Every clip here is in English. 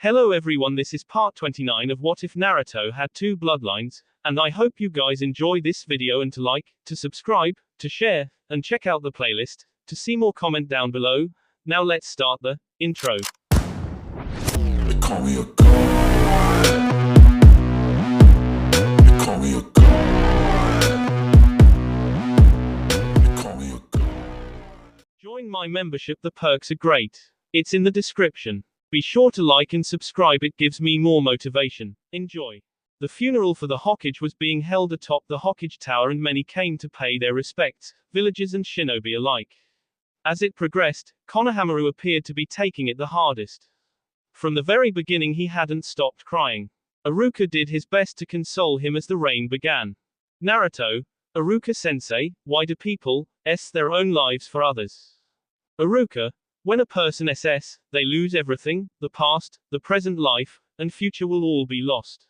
Hello everyone, this is part 29 of What If Naruto Had Two Bloodlines, and I hope you guys enjoy this video and to like, to subscribe, to share, and check out the playlist, to see more comment down below. Now let's start the intro. They call me a god. They call me a god. They call me a god. Join my membership, the perks are great. It's in the description. Be sure to like and subscribe, it gives me more motivation. Enjoy. The funeral for the Hokage was being held atop the Hokage Tower and many came to pay their respects, villagers and shinobi alike. As it progressed, Konohamaru appeared to be taking it the hardest. From the very beginning he hadn't stopped crying. Iruka did his best to console him as the rain began. Naruto, Iruka-sensei, why do people their own lives for others? Iruka, when a person they lose everything, the past, the present life, and future will all be lost.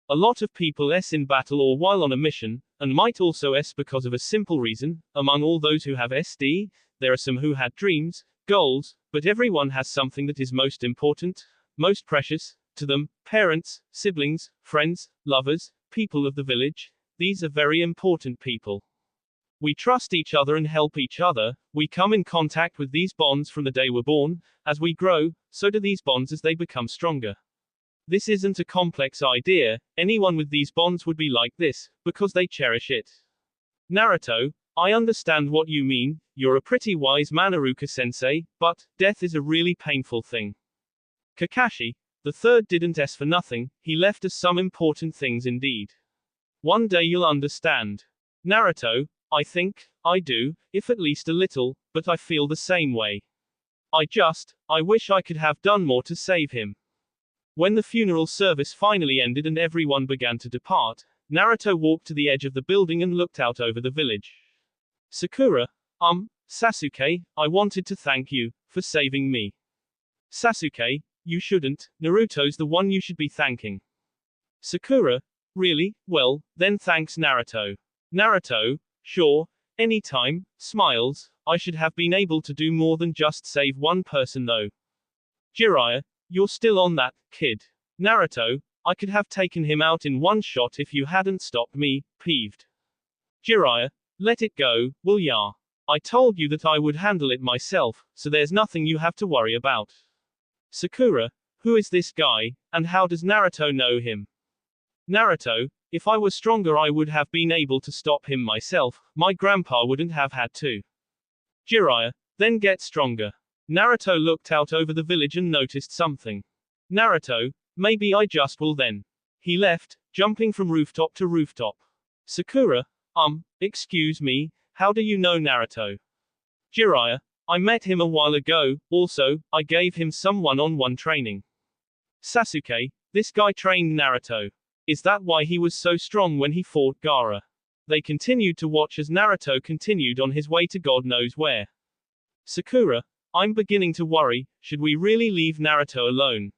A lot of people in battle or while on a mission, and might also because of a simple reason. Among all those who have SD, there are some who had dreams, goals, but everyone has something that is most important, most precious, to them, parents, siblings, friends, lovers, people of the village. These are very important people. We trust each other and help each other. We come in contact with these bonds from the day we're born. As we grow, so do these bonds as they become stronger. This isn't a complex idea. Anyone with these bonds would be like this, because they cherish it. Naruto, I understand what you mean. You're a pretty wise man, Iruka-sensei, but death is a really painful thing. Kakashi, the third didn't for nothing. He left us some important things indeed. One day you'll understand. Naruto, I think, I do, if at least a little, but I feel the same way. I wish I could have done more to save him. When the funeral service finally ended and everyone began to depart, Naruto walked to the edge of the building and looked out over the village. Sakura, Sasuke, I wanted to thank you, for saving me. Sasuke, you shouldn't, Naruto's the one you should be thanking. Sakura, really? Well, then thanks Naruto. Naruto, sure, anytime, smiles, I should have been able to do more than just save one person though. Jiraiya, you're still on that, kid. Naruto, I could have taken him out in one shot if you hadn't stopped me, peeved. Jiraiya, let it go, will ya? I told you that I would handle it myself, so there's nothing you have to worry about. Sakura, who is this guy, and how does Naruto know him? Naruto, if I were stronger I would have been able to stop him myself, my grandpa wouldn't have had to. Jiraiya, then get stronger. Naruto looked out over the village and noticed something. Naruto, maybe I just will then. He left, jumping from rooftop to rooftop. Sakura, excuse me, how do you know Naruto? Jiraiya, I met him a while ago, also, I gave him some one-on-one training. Sasuke, this guy trained Naruto. Is that why he was so strong when he fought Gaara? They continued to watch as Naruto continued on his way to God knows where. Sakura, I'm beginning to worry, should we really leave Naruto alone?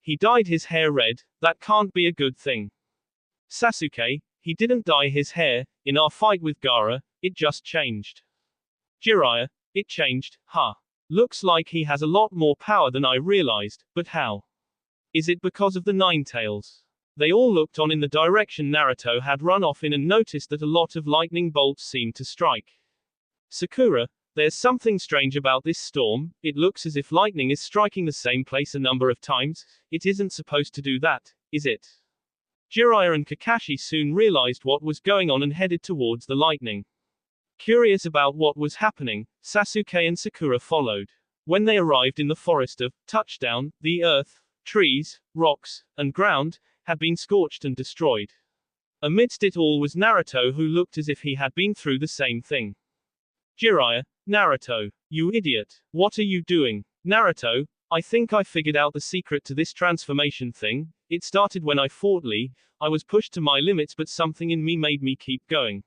He dyed his hair red, that can't be a good thing. Sasuke, he didn't dye his hair, in our fight with Gaara, it just changed. Jiraiya, it changed, huh? Looks like he has a lot more power than I realized, but how? Is it because of the Nine Tails? They all looked on in the direction Naruto had run off in and noticed that a lot of lightning bolts seemed to strike. Sakura, there's something strange about this storm, it looks as if lightning is striking the same place a number of times, it isn't supposed to do that, is it? Jiraiya and Kakashi soon realized what was going on and headed towards the lightning. Curious about what was happening, Sasuke and Sakura followed. When they arrived in the forest of Touchdown, the earth, trees, rocks, and ground had been scorched and destroyed. Amidst it all was Naruto, who looked as if he had been through the same thing. Jiraiya, Naruto, you idiot, what are you doing? Naruto, I think I figured out the secret to this transformation thing. It started when I fought Lee. I was pushed to my limits but something in me made me keep going.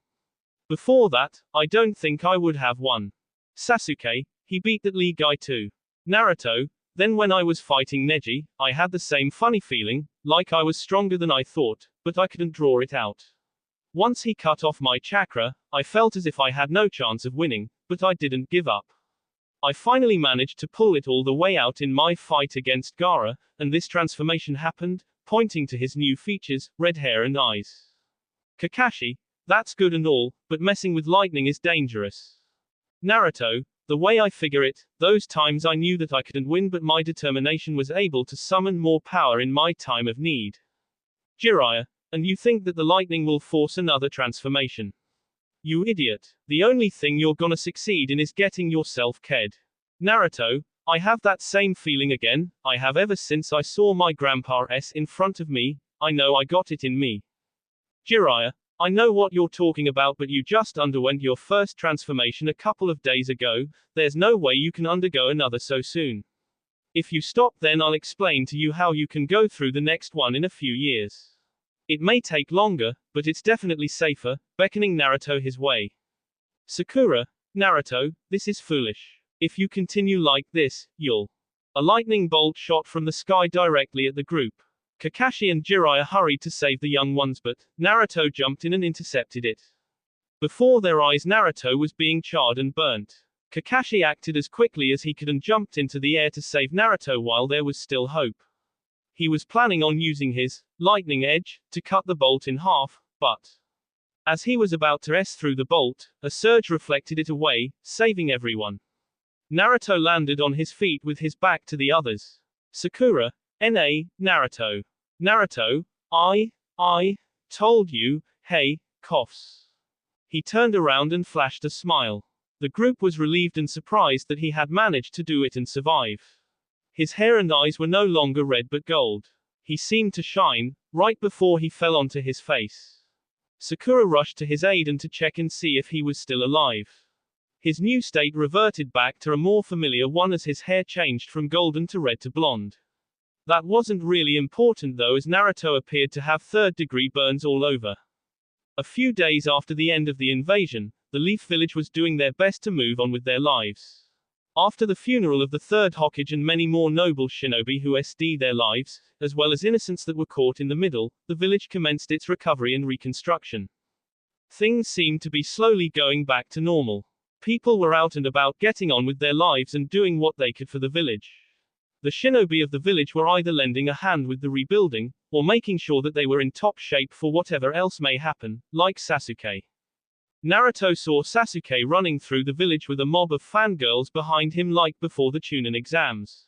Before that, I don't think I would have won. Sasuke, he beat that Lee guy too. Naruto, then when I was fighting Neji, I had the same funny feeling, like I was stronger than I thought, but I couldn't draw it out. Once he cut off my chakra, I felt as if I had no chance of winning, but I didn't give up. I finally managed to pull it all the way out in my fight against Gaara, and this transformation happened, pointing to his new features, red hair and eyes. Kakashi, that's good and all, but messing with lightning is dangerous. Naruto, the way I figure it, those times I knew that I couldn't win, but my determination was able to summon more power in my time of need. Jiraiya, and you think that the lightning will force another transformation? You idiot. The only thing you're gonna succeed in is getting yourself ked. Naruto, I have that same feeling again, I have ever since I saw my grandpa's in front of me, I know I got it in me. Jiraiya, I know what you're talking about, but you just underwent your first transformation a couple of days ago, there's no way you can undergo another so soon. If you stop, then I'll explain to you how you can go through the next one in a few years. It may take longer, but it's definitely safer, beckoning Naruto his way. Sakura, Naruto, this is foolish. If you continue like this, you'll. A lightning bolt shot from the sky directly at the group. Kakashi and Jiraiya hurried to save the young ones, but Naruto jumped in and intercepted it. Before their eyes, Naruto was being charred and burnt. Kakashi acted as quickly as he could and jumped into the air to save Naruto while there was still hope. He was planning on using his lightning edge to cut the bolt in half, but as he was about to S through the bolt, a surge reflected it away, saving everyone. Naruto landed on his feet with his back to the others. Sakura, Naruto. Naruto, I told you, hey, coughs. He turned around and flashed a smile. The group was relieved and surprised that he had managed to do it and survive. His hair and eyes were no longer red but gold. He seemed to shine, right before he fell onto his face. Sakura rushed to his aid and to check and see if he was still alive. His new state reverted back to a more familiar one as his hair changed from golden to red to blonde. That wasn't really important though, as Naruto appeared to have third-degree burns all over. A few days after the end of the invasion, the Leaf Village was doing their best to move on with their lives. After the funeral of the third Hokage and many more noble shinobi who sd their lives, as well as innocents that were caught in the middle, the village commenced its recovery and reconstruction. Things seemed to be slowly going back to normal. People were out and about getting on with their lives and doing what they could for the village. The shinobi of the village were either lending a hand with the rebuilding, or making sure that they were in top shape for whatever else may happen, like Sasuke. Naruto saw Sasuke running through the village with a mob of fangirls behind him like before the Chunin exams.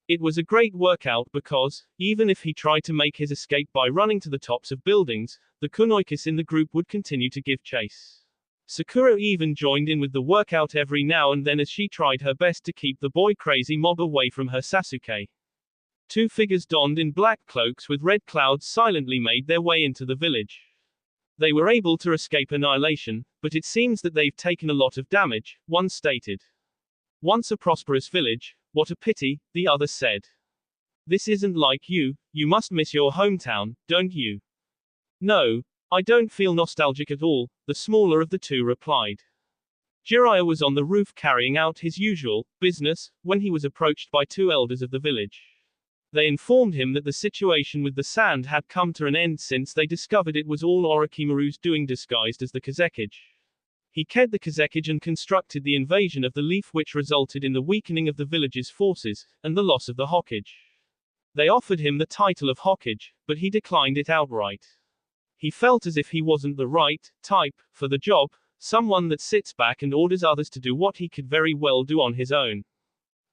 It was a great workout because, even if he tried to make his escape by running to the tops of buildings, the kunoikis in the group would continue to give chase. Sakura even joined in with the workout every now and then as she tried her best to keep the boy-crazy mob away from her Sasuke. Two figures donned in black cloaks with red clouds silently made their way into the village. They were able to escape annihilation, but it seems that they've taken a lot of damage, one stated. Once a prosperous village, what a pity, the other said. This isn't like you must miss your hometown, don't you? No, I don't feel nostalgic at all, the smaller of the two replied. Jiraiya was on the roof carrying out his usual business, when he was approached by two elders of the village. They informed him that the situation with the sand had come to an end since they discovered it was all Orochimaru's doing disguised as the Kazekage. He ked the Kazekage and constructed the invasion of the Leaf, which resulted in the weakening of the village's forces, and the loss of the Hokage. They offered him the title of Hokage, but he declined it outright. He felt as if he wasn't the right type for the job, someone that sits back and orders others to do what he could very well do on his own.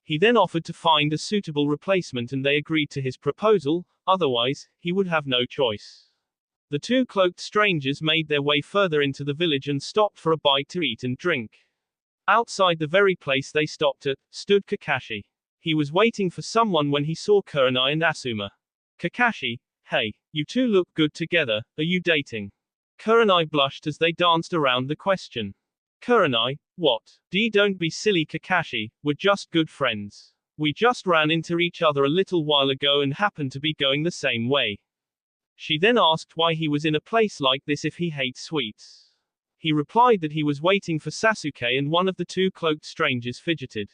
He then offered to find a suitable replacement and they agreed to his proposal, otherwise, he would have no choice. The two cloaked strangers made their way further into the village and stopped for a bite to eat and drink. Outside the very place they stopped at, stood Kakashi. He was waiting for someone when he saw Kurenai and Asuma. Kakashi, hey, you two look good together, are you dating? Kurenai blushed as they danced around the question. Kurenai, what? Don't be silly Kakashi, we're just good friends. We just ran into each other a little while ago and happened to be going the same way. She then asked why he was in a place like this if he hates sweets. He replied that he was waiting for Sasuke and one of the two cloaked strangers fidgeted.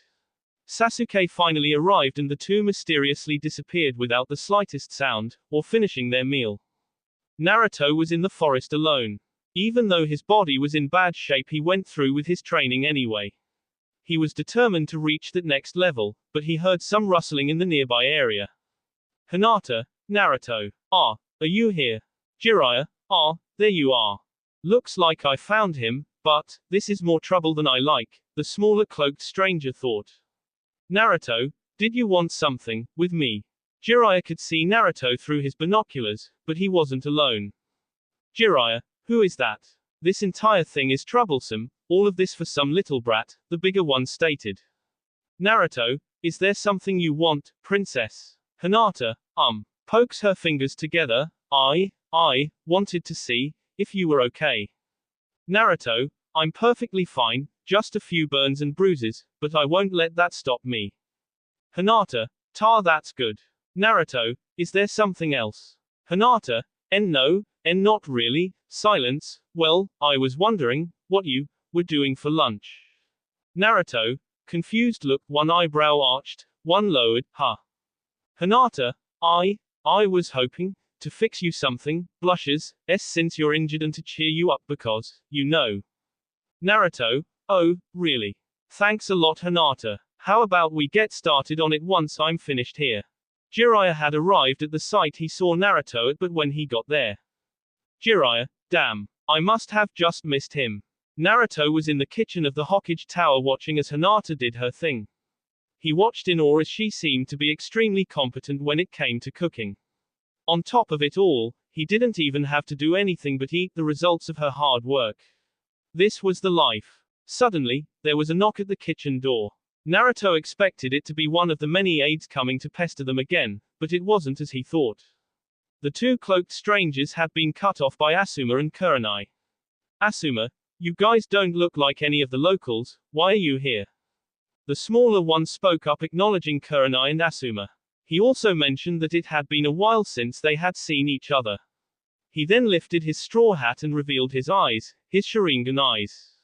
Sasuke finally arrived and the two mysteriously disappeared without the slightest sound, or finishing their meal. Naruto was in the forest alone. Even though his body was in bad shape, he went through with his training anyway. He was determined to reach that next level, but he heard some rustling in the nearby area. Hinata, Naruto. Ah, are you here? Jiraiya. Ah, there you are. Looks like I found him, but this is more trouble than I like, the smaller cloaked stranger thought. Naruto, did you want something with me? Jiraiya could see Naruto through his binoculars, but he wasn't alone. Jiraiya, who is that? This entire thing is troublesome, all of this for some little brat, the bigger one stated. Naruto, is there something you want, princess? Hinata, pokes her fingers together. I wanted to see if you were okay. Naruto, I'm perfectly fine, just a few burns and bruises, but I won't let that stop me. Hinata, that's good. Naruto, is there something else? Hinata, no, not really. Silence. Well, I was wondering what you were doing for lunch. Naruto, confused look, one eyebrow arched, one lowered, huh. Hinata, I was hoping to fix you something, blushes, since you're injured and to cheer you up because, you know. Naruto, oh, really? Thanks a lot Hinata. How about we get started on it once I'm finished here? Jiraiya had arrived at the site he saw Naruto at, but when he got there. Jiraiya, damn. I must have just missed him. Naruto was in the kitchen of the Hokage Tower watching as Hinata did her thing. He watched in awe as she seemed to be extremely competent when it came to cooking. On top of it all, he didn't even have to do anything but eat the results of her hard work. This was the life. Suddenly, there was a knock at the kitchen door. Naruto expected it to be one of the many aides coming to pester them again, but it wasn't as he thought. The two cloaked strangers had been cut off by Asuma and Kurenai. Asuma, you guys don't look like any of the locals, why are you here? The smaller one spoke up acknowledging Kurenai and Asuma. He also mentioned that it had been a while since they had seen each other. He then lifted his straw hat and revealed his eyes, his Sharingan eyes.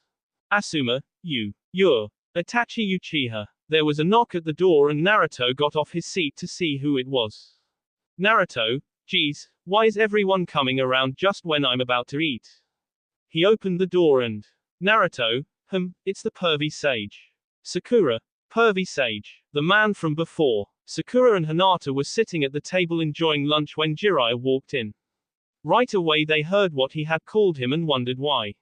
Asuma, you're Itachi Uchiha. There was a knock at the door and Naruto got off his seat to see who it was. Naruto, geez, why is everyone coming around just when I'm about to eat? He opened the door and Naruto, it's the pervy sage. Sakura, pervy sage. The man from before. Sakura and Hinata were sitting at the table enjoying lunch when Jiraiya walked in. Right away they heard what he had called him and wondered why.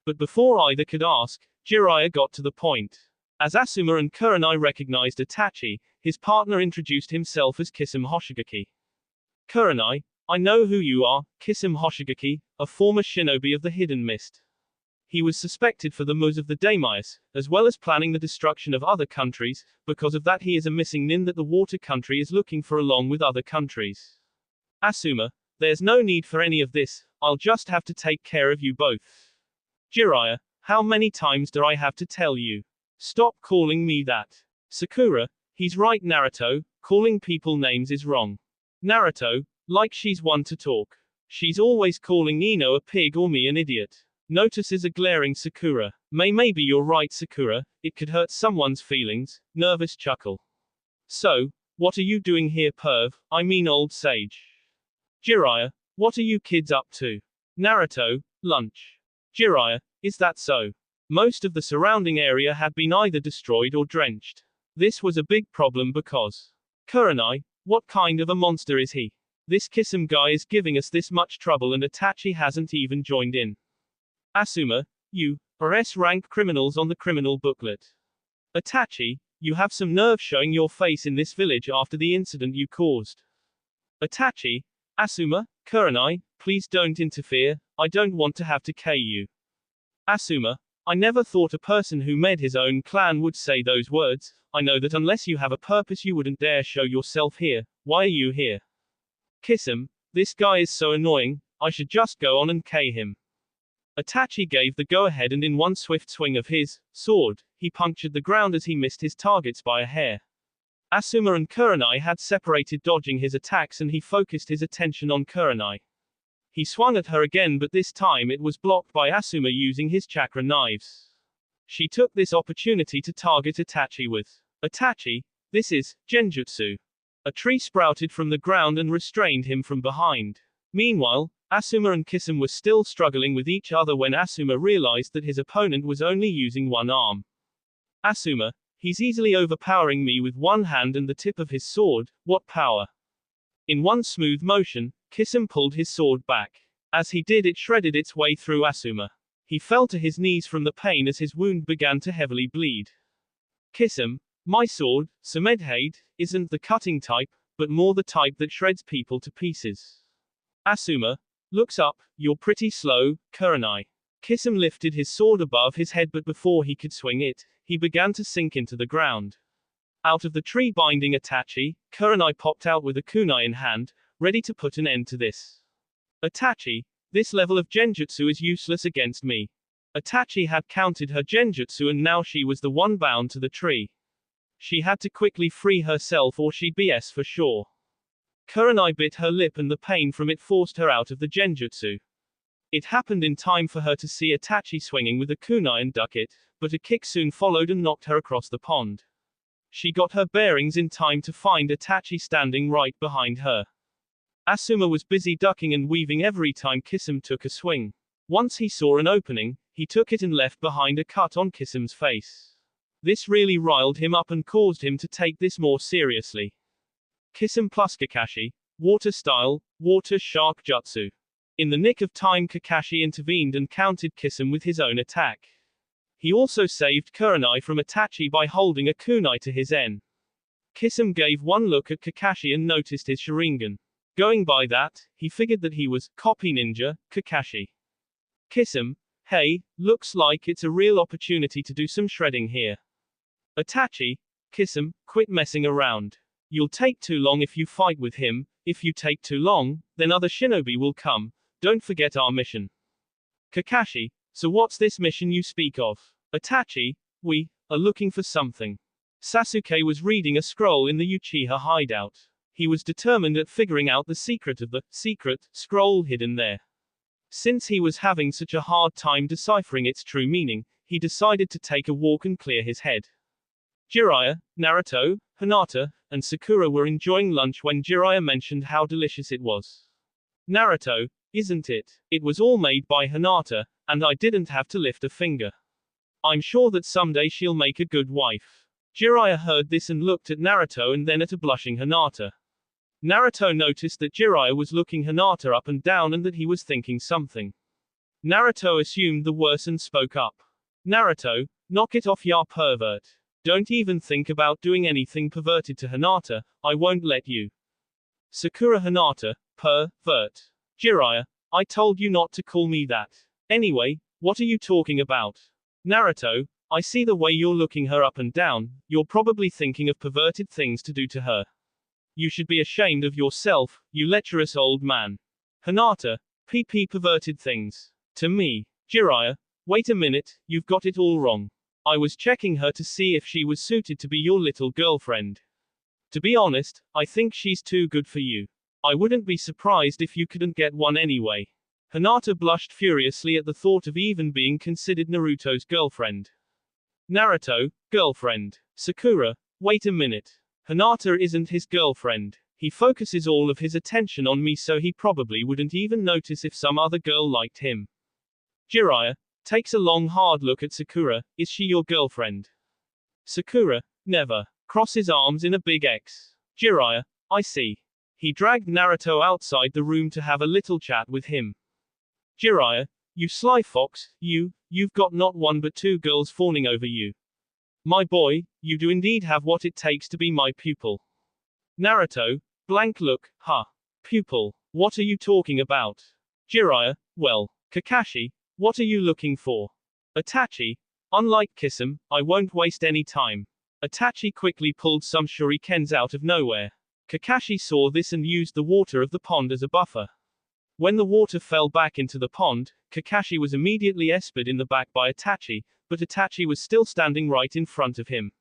But before either could ask, Jiraiya got to the point. As Asuma and Kurenai recognized Itachi, his partner introduced himself as Kisame Hoshigaki. Kurenai, I know who you are, Kisame Hoshigaki, a former shinobi of the Hidden Mist. He was suspected for the moves of the Daimais, as well as planning the destruction of other countries. Because of that he is a missing nin that the water country is looking for along with other countries. Asuma, there's no need for any of this, I'll just have to take care of you both. Jiraiya, how many times do I have to tell you? Stop calling me that. Sakura, he's right Naruto, calling people names is wrong. Naruto, like she's one to talk. She's always calling Ino a pig or me an idiot. Notices a glaring Sakura. Maybe you're right Sakura, it could hurt someone's feelings, nervous chuckle. So, what are you doing here perv, I mean old sage? Jiraiya, what are you kids up to? Naruto, lunch. Jiraiya, is that so? Most of the surrounding area had been either destroyed or drenched. This was a big problem because Kurenai, what kind of a monster is he? This Kisame guy is giving us this much trouble and Itachi hasn't even joined in. Asuma, you are S-rank criminals on the criminal booklet. Itachi, you have some nerve showing your face in this village after the incident you caused. Itachi, Asuma, Kurenai, please don't interfere, I don't want to have to K you. Asuma, I never thought a person who made his own clan would say those words. I know that unless you have a purpose you wouldn't dare show yourself here. Why are you here? Kisame, this guy is so annoying, I should just go on and K him. Itachi gave the go-ahead and in one swift swing of his sword, he punctured the ground as he missed his targets by a hair. Asuma and Kurenai had separated dodging his attacks and he focused his attention on Kurenai. He swung at her again but this time it was blocked by Asuma using his chakra knives. She took this opportunity to target Itachi with Itachi, this is genjutsu. A tree sprouted from the ground and restrained him from behind. Meanwhile, Asuma and Kisame were still struggling with each other when Asuma realized that his opponent was only using one arm. Asuma, he's easily overpowering me with one hand and the tip of his sword, what power. In one smooth motion, Kisum pulled his sword back. As he did, it shredded its way through Asuma. He fell to his knees from the pain as his wound began to heavily bleed. Kisum, my sword, Samedhade, isn't the cutting type, but more the type that shreds people to pieces. Asuma looks up, you're pretty slow, Kurenai. Kisum lifted his sword above his head, but before he could swing it, he began to sink into the ground. Out of the tree binding Itachi, Kurenai popped out with a kunai in hand, ready to put an end to this. Itachi, this level of genjutsu is useless against me. Itachi had countered her genjutsu and now she was the one bound to the tree. She had to quickly free herself or she'd be S for sure. Kurenai bit her lip and the pain from it forced her out of the genjutsu. It happened in time for her to see Itachi swinging with a kunai and duck it, but a kick soon followed and knocked her across the pond. She got her bearings in time to find Itachi standing right behind her. Asuma was busy ducking and weaving every time Kisum took a swing. Once he saw an opening, he took it and left behind a cut on Kisum's face. This really riled him up and caused him to take this more seriously. Kisum plus Kakashi, water style, water shark jutsu. In the nick of time, Kakashi intervened and countered Kisum with his own attack. He also saved Kurenai from Itachi by holding a kunai to his en. Kisum gave one look at Kakashi and noticed his Sharingan. Going by that, he figured that he was copy ninja Kakashi. Kisum, hey, looks like it's a real opportunity to do some shredding here. Itachi, Kisum, quit messing around. You'll take too long if you fight with him. If you take too long, then other shinobi will come. Don't forget our mission. Kakashi, so what's this mission you speak of? Itachi, we are looking for something. Sasuke was reading a scroll in the Uchiha hideout. He was determined at figuring out the secret of the secret scroll hidden there. Since he was having such a hard time deciphering its true meaning, he decided to take a walk and clear his head. Jiraiya, Naruto, Hinata, and Sakura were enjoying lunch when Jiraiya mentioned how delicious it was. Naruto, isn't it? It was all made by Hinata, and I didn't have to lift a finger. I'm sure that someday she'll make a good wife. Jiraiya heard this and looked at Naruto and then at a blushing Hinata. Naruto noticed that Jiraiya was looking Hinata up and down and that he was thinking something. Naruto assumed the worst and spoke up. Naruto, knock it off, ya pervert. Don't even think about doing anything perverted to Hinata, I won't let you. Sakura Hinata, pervert. Jiraiya, I told you not to call me that. Anyway, what are you talking about? Naruto, I see the way you're looking her up and down, you're probably thinking of perverted things to do to her. You should be ashamed of yourself, you lecherous old man. Hinata, PP perverted things. To me. Jiraiya, wait a minute, you've got it all wrong. I was checking her to see if she was suited to be your little girlfriend. To be honest, I think she's too good for you. I wouldn't be surprised if you couldn't get one anyway. Hinata blushed furiously at the thought of even being considered Naruto's girlfriend. Naruto, girlfriend. Sakura, wait a minute. Hinata isn't his girlfriend. He focuses all of his attention on me, so he probably wouldn't even notice if some other girl liked him. Jiraiya takes a long hard look at Sakura, is she your girlfriend? Sakura, never. Crosses arms in a big X. Jiraiya, I see. He dragged Naruto outside the room to have a little chat with him. Jiraiya, you sly fox, you've got not one but two girls fawning over you. My boy, you do indeed have what it takes to be my pupil. Naruto, blank look, huh. Pupil, what are you talking about? Jiraiya, well, Kakashi, what are you looking for? Itachi, unlike Kisum, I won't waste any time. Itachi quickly pulled some shurikens out of nowhere. Kakashi saw this and used the water of the pond as a buffer. When the water fell back into the pond, Kakashi was immediately espered in the back by Itachi, but Itachi was still standing right in front of him.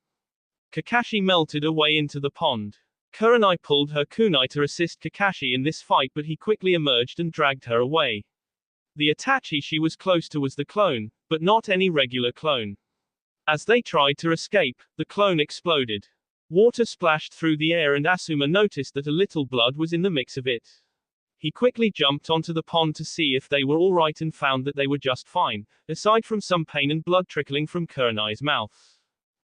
Kakashi melted away into the pond. Kurenai pulled her kunai to assist Kakashi in this fight, but he quickly emerged and dragged her away. The Itachi she was close to was the clone, but not any regular clone. As they tried to escape, the clone exploded. Water splashed through the air and Asuma noticed that a little blood was in the mix of it. He quickly jumped onto the pond to see if they were alright and found that they were just fine, aside from some pain and blood trickling from Kurenai's mouth.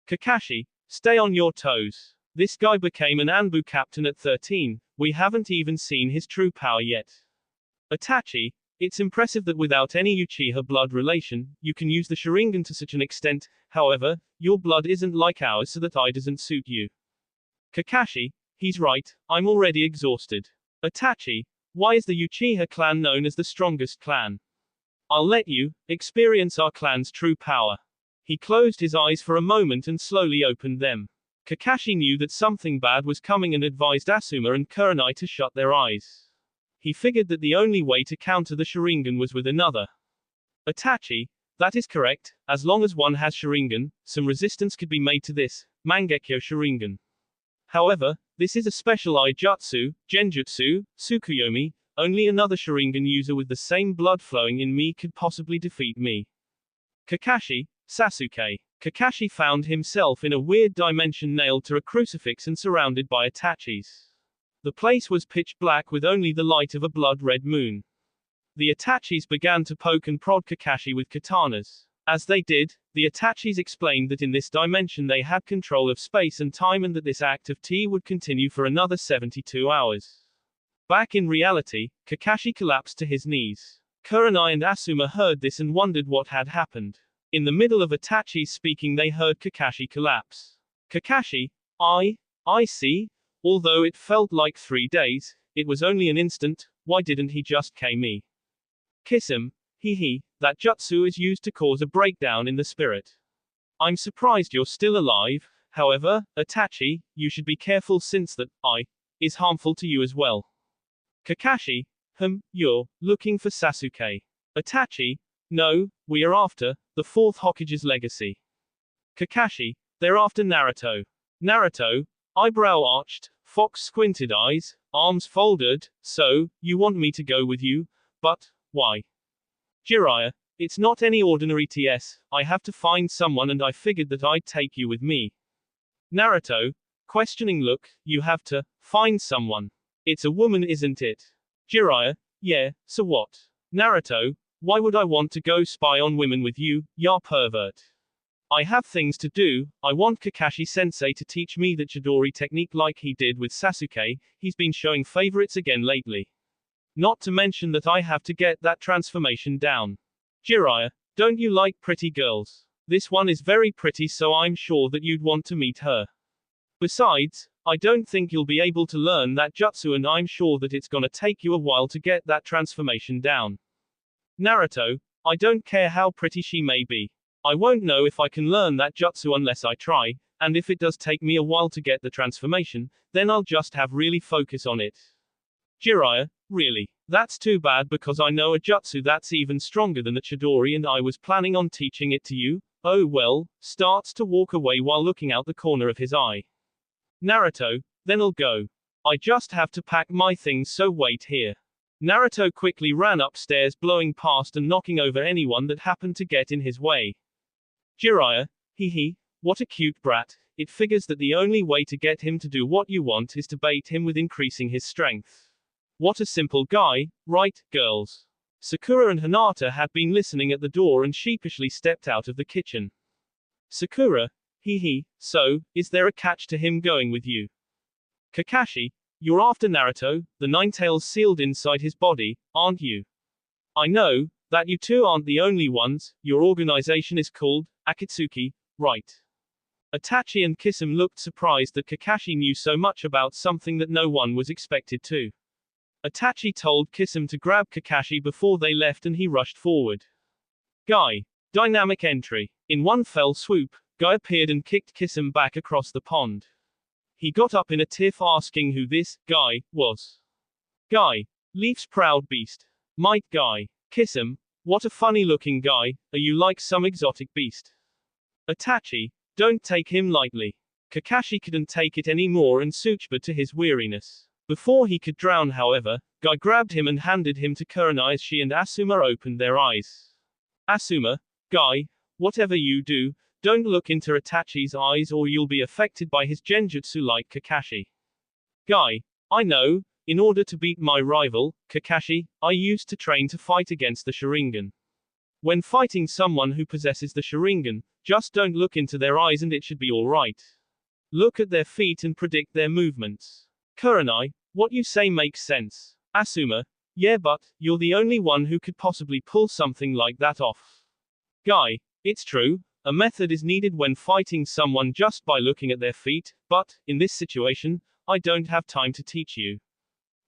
Kakashi, stay on your toes. This guy became an Anbu captain at 13, we haven't even seen his true power yet. Itachi, it's impressive that without any Uchiha blood relation, you can use the Sharingan to such an extent, however, your blood isn't like ours so that I doesn't suit you. Kakashi, he's right, I'm already exhausted. Itachi, why is the Uchiha clan known as the strongest clan? I'll let you experience our clan's true power. He closed his eyes for a moment and slowly opened them. Kakashi knew that something bad was coming and advised Asuma and Kurenai to shut their eyes. He figured that the only way to counter the Sharingan was with another. Itachi, that is correct, as long as one has Sharingan, some resistance could be made to this, Mangekyo Sharingan. However, this is a special eye jutsu, genjutsu, tsukuyomi, only another Sharingan user with the same blood flowing in me could possibly defeat me. Kakashi, Sasuke. Kakashi found himself in a weird dimension nailed to a crucifix and surrounded by Itachis. The place was pitch black with only the light of a blood-red moon. The Itachis began to poke and prod Kakashi with katanas. As they did, the Itachis explained that in this dimension they had control of space and time and that this act of tea would continue for another 72 hours. Back in reality, Kakashi collapsed to his knees. Kurenai and Asuma heard this and wondered what had happened. In the middle of Itachi's speaking they heard Kakashi collapse. Kakashi, I see. Although it felt like 3 days, it was only an instant, why didn't he just kill me? Kiss him, that jutsu is used to cause a breakdown in the spirit. I'm surprised you're still alive, however, Itachi, you should be careful since that, is harmful to you as well. Kakashi, you're looking for Sasuke. Itachi, no, we are after the fourth Hokage's legacy. Kakashi, they're after Naruto. Naruto, eyebrow arched, fox squinted eyes, arms folded, so, you want me to go with you, but, why? Jiraiya, it's not any ordinary TS, I have to find someone and I figured that I'd take you with me. Naruto, questioning look, you have to find someone. It's a woman isn't it? Jiraiya, yeah, so what? Naruto, why would I want to go spy on women with you, ya pervert? I have things to do, I want Kakashi-sensei to teach me the Chidori technique like he did with Sasuke, he's been showing favorites again lately. Not to mention that I have to get that transformation down. Jiraiya, don't you like pretty girls? This one is very pretty so I'm sure that you'd want to meet her. Besides, I don't think you'll be able to learn that jutsu and I'm sure that it's gonna take you a while to get that transformation down. Naruto, I don't care how pretty she may be. I won't know if I can learn that jutsu unless I try, and if it does take me a while to get the transformation, then I'll just have really focus on it. Jiraiya, really? That's too bad because I know a jutsu that's even stronger than the Chidori and I was planning on teaching it to you. Oh well, starts to walk away while looking out the corner of his eye. Naruto, then I'll go. I just have to pack my things so wait here. Naruto quickly ran upstairs blowing past and knocking over anyone that happened to get in his way. Jiraiya, what a cute brat, it figures that the only way to get him to do what you want is to bait him with increasing his strength. What a simple guy, right, girls? Sakura and Hinata had been listening at the door and sheepishly stepped out of the kitchen. Sakura, so, is there a catch to him going with you? Kakashi, you're after Naruto, the nine tails sealed inside his body, aren't you? I know, that you two aren't the only ones, your organization is called, Akatsuki, right? Itachi and Kisame looked surprised that Kakashi knew so much about something that no one was expected to. Itachi told Kisame to grab Kakashi before they left and he rushed forward. Guy. Dynamic entry. In one fell swoop, Guy appeared and kicked Kisame back across the pond. He got up in a tiff asking who this guy was. Guy. Leaf's proud beast. Might Guy. Kisame. What a funny looking guy, are you like some exotic beast? Itachi. Don't take him lightly. Kakashi couldn't take it anymore and Tsuchiba to his weariness. Before he could drown however, Guy grabbed him and handed him to Kurenai as she and Asuma opened their eyes. Asuma, Guy, whatever you do, don't look into Itachi's eyes or you'll be affected by his genjutsu like Kakashi. Guy, I know, in order to beat my rival, Kakashi, I used to train to fight against the Sharingan. When fighting someone who possesses the Sharingan, Just don't look into their eyes and it should be alright. Look at their feet and predict their movements. Kurenai, what you say makes sense. Asuma, yeah, but you're the only one who could possibly pull something like that off. Guy, it's true, a method is needed when fighting someone just by looking at their feet, but, in this situation, I don't have time to teach you.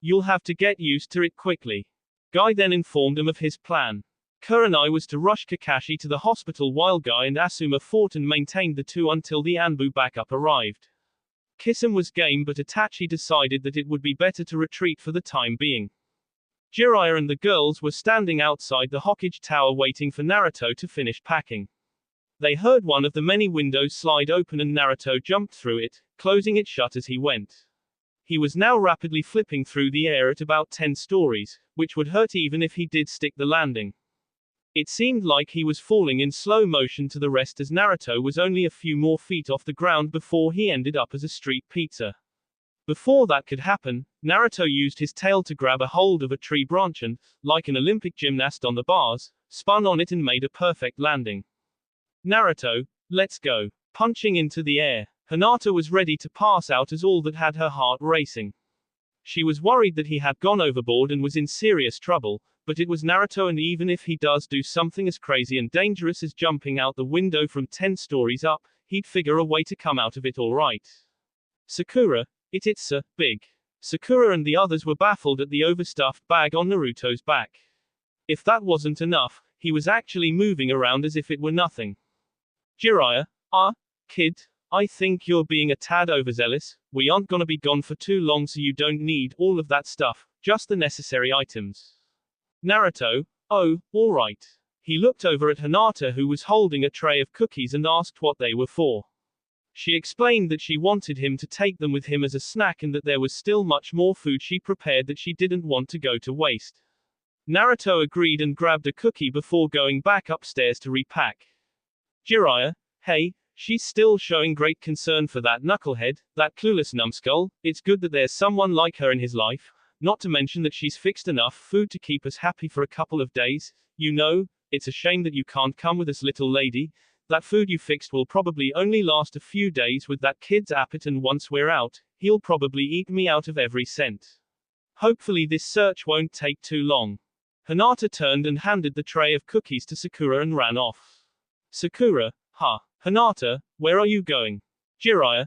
You'll have to get used to it quickly. Guy then informed him of his plan. Kurenai was to rush Kakashi to the hospital while Guy and Asuma fought and maintained the two until the Anbu backup arrived. Kisame was game, but Itachi decided that it would be better to retreat for the time being. Jiraiya and the girls were standing outside the Hokage tower waiting for Naruto to finish packing. They heard one of the many windows slide open and Naruto jumped through it, closing it shut as he went. He was now rapidly flipping through the air at about 10 stories, which would hurt even if he did stick the landing. It seemed like he was falling in slow motion to the rest as Naruto was only a few more feet off the ground before he ended up as a street pizza. Before that could happen, Naruto used his tail to grab a hold of a tree branch and, like an Olympic gymnast on the bars, spun on it and made a perfect landing. Naruto, let's go. Punching into the air, Hinata was ready to pass out as all that had her heart racing. She was worried that he had gone overboard and was in serious trouble, but it was Naruto, and even if he does do something as crazy and dangerous as jumping out the window from 10 stories up, he'd figure a way to come out of it alright. Sakura, it's big. Sakura and the others were baffled at the overstuffed bag on Naruto's back. If that wasn't enough, he was actually moving around as if it were nothing. Jiraiya, kid, I think you're being a tad overzealous. We aren't gonna be gone for too long, so you don't need all of that stuff, just the necessary items. Naruto, oh, alright. He looked over at Hinata, who was holding a tray of cookies, and asked what they were for. She explained that she wanted him to take them with him as a snack and that there was still much more food she prepared that she didn't want to go to waste. Naruto agreed and grabbed a cookie before going back upstairs to repack. Jiraiya, hey, she's still showing great concern for that knucklehead, that clueless numbskull. It's good that there's someone like her in his life, not to mention that she's fixed enough food to keep us happy for a couple of days. You know, it's a shame that you can't come with us, little lady. That food you fixed will probably only last a few days with that kid's appetite, and once we're out, he'll probably eat me out of every cent. Hopefully this search won't take too long. Hinata turned and handed the tray of cookies to Sakura and ran off. Sakura, Hinata, where are you going? Jiraiya,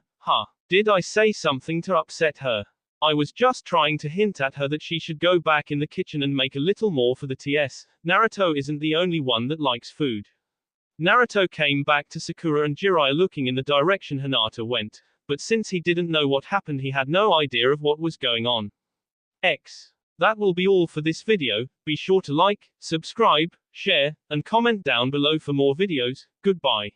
did I say something to upset her? I was just trying to hint at her that she should go back in the kitchen and make a little more for the TS. Naruto isn't the only one that likes food. Naruto came back to Sakura and Jiraiya looking in the direction Hinata went, but since he didn't know what happened, he had no idea of what was going on. That will be all for this video. Be sure to like, subscribe, share, and comment down below for more videos. Goodbye.